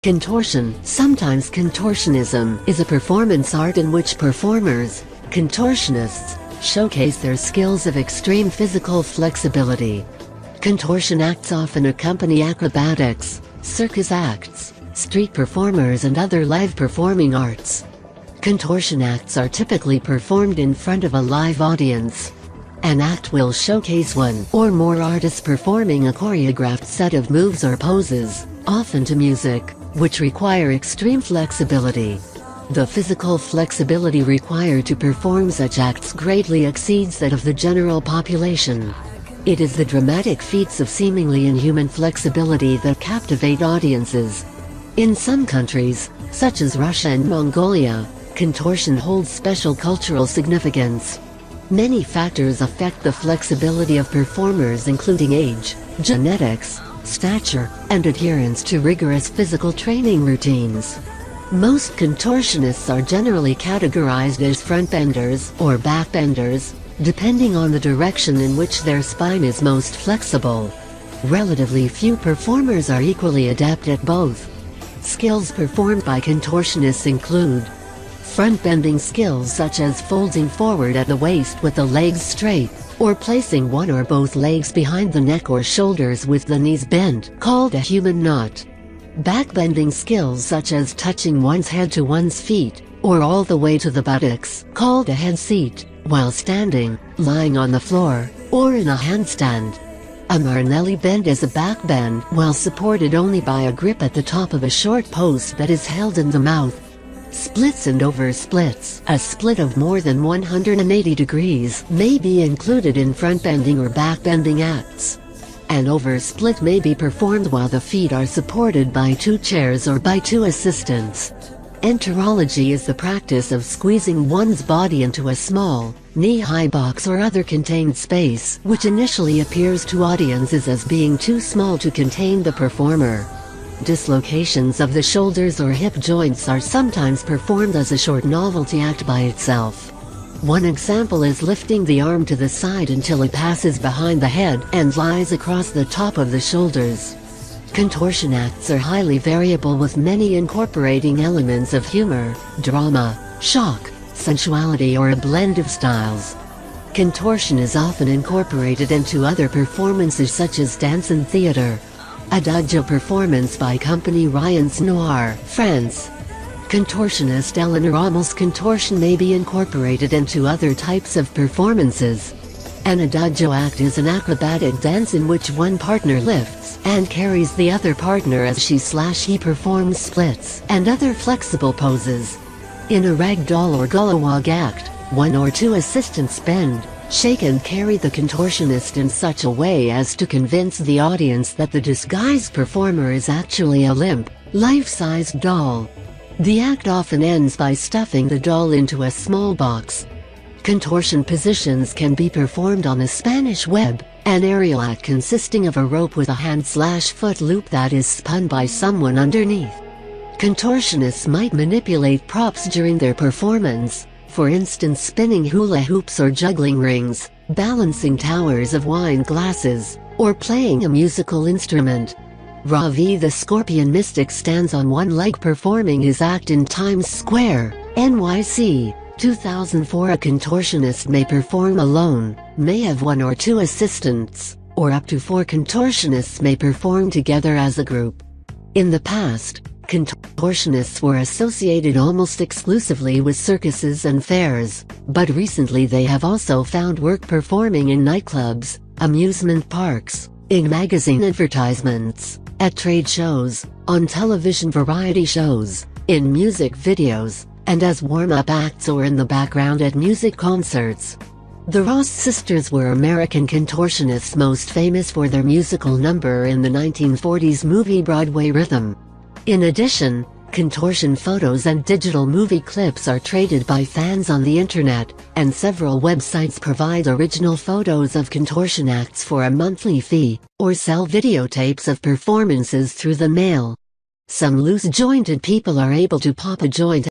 Contortion, sometimes contortionism, is a performance art in which performers, contortionists, showcase their skills of extreme physical flexibility. Contortion acts often accompany acrobatics, circus acts, street performers and other live performing arts. Contortion acts are typically performed in front of a live audience. An act will showcase one or more artists performing a choreographed set of moves or poses, often to music, which require extreme flexibility. The physical flexibility required to perform such acts greatly exceeds that of the general population. It is the dramatic feats of seemingly inhuman flexibility that captivate audiences. In some countries, such as Russia and Mongolia, contortion holds special cultural significance. Many factors affect the flexibility of performers, including age, genetics, stature, and adherence to rigorous physical training routines. Most contortionists are generally categorized as front-benders or back-benders, depending on the direction in which their spine is most flexible. Relatively few performers are equally adept at both. Skills performed by contortionists include front-bending skills such as folding forward at the waist with the legs straight, or placing one or both legs behind the neck or shoulders with the knees bent, called a human knot. Back-bending skills such as touching one's head to one's feet, or all the way to the buttocks, called a head seat, while standing, lying on the floor, or in a handstand. A Marnelli bend is a back bend while supported only by a grip at the top of a short post that is held in the mouth. Splits and oversplits, a split of more than 180 degrees, may be included in front-bending or back-bending acts. An oversplit may be performed while the feet are supported by two chairs or by two assistants. Enterology is the practice of squeezing one's body into a small, knee-high box or other contained space, which initially appears to audiences as being too small to contain the performer. Dislocations of the shoulders or hip joints are sometimes performed as a short novelty act by itself. One example is lifting the arm to the side until it passes behind the head and lies across the top of the shoulders. Contortion acts are highly variable, with many incorporating elements of humor, drama, shock, sensuality, or a blend of styles. Contortion is often incorporated into other performances such as dance and theater. Adagio performance by Compagnie Ryans Noir, France. Contortionist Eleanor Rommel's contortion may be incorporated into other types of performances. An adagio act is an acrobatic dance in which one partner lifts and carries the other partner as she/he performs splits and other flexible poses. In a ragdoll or gullawag act, one or two assistants bend, shake and carry the contortionist in such a way as to convince the audience that the disguised performer is actually a limp, life-sized doll. The act often ends by stuffing the doll into a small box. Contortion positions can be performed on a Spanish web, an aerial act consisting of a rope with a hand/foot loop that is spun by someone underneath. Contortionists might manipulate props during their performance, for instance spinning hula hoops or juggling rings, balancing towers of wine glasses, or playing a musical instrument. Ravi the Scorpion Mystic stands on one leg performing his act in Times Square, NYC, 2004. A contortionist may perform alone, may have one or two assistants, or up to 4 contortionists may perform together as a group. In the past, contortionists were associated almost exclusively with circuses and fairs, but recently they have also found work performing in nightclubs, amusement parks, in magazine advertisements, at trade shows, on television variety shows, in music videos, and as warm-up acts or in the background at music concerts. The Ross sisters were American contortionists most famous for their musical number in the 1940s movie Broadway Rhythm. In addition, contortion photos and digital movie clips are traded by fans on the internet, and several websites provide original photos of contortion acts for a monthly fee, or sell videotapes of performances through the mail. Some loose-jointed people are able to pop a joint